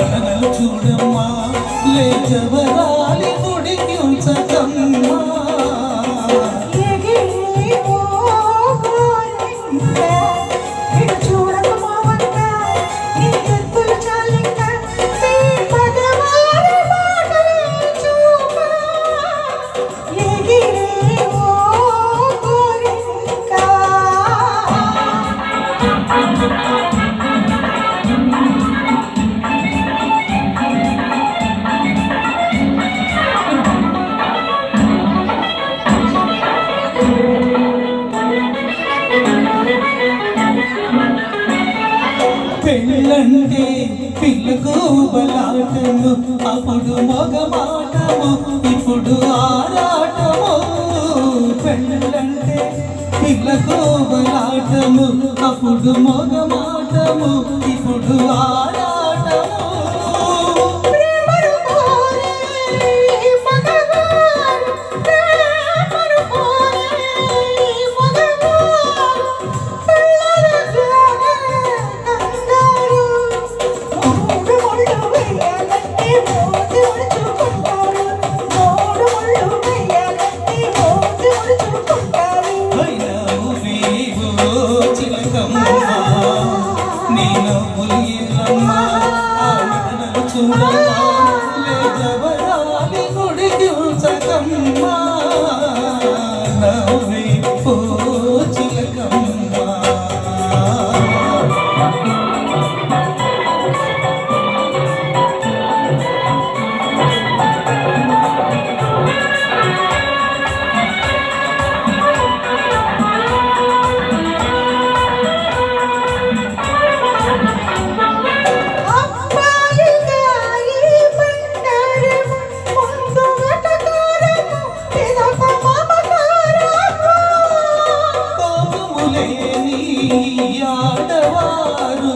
నటనలు చూడమ్మా లేచవరాలి గుడికి ఉంచకమ్మా పెళ్ళంటే పిల్లకు బలాటము అప్పుడు మగ మాటము ఇప్పుడు ఆరాటము పెళ్ళంటే పిల్లకు బలాటము అప్పుడు మగ మాటము ఇప్పుడు ఆరాటము నేను ములిగిరమ్మా చూడమ్మా లేజవరాలి గుడికి ఉంచకమ్మా నవ్వి ఓ చిలకమ్మా ఆడవారు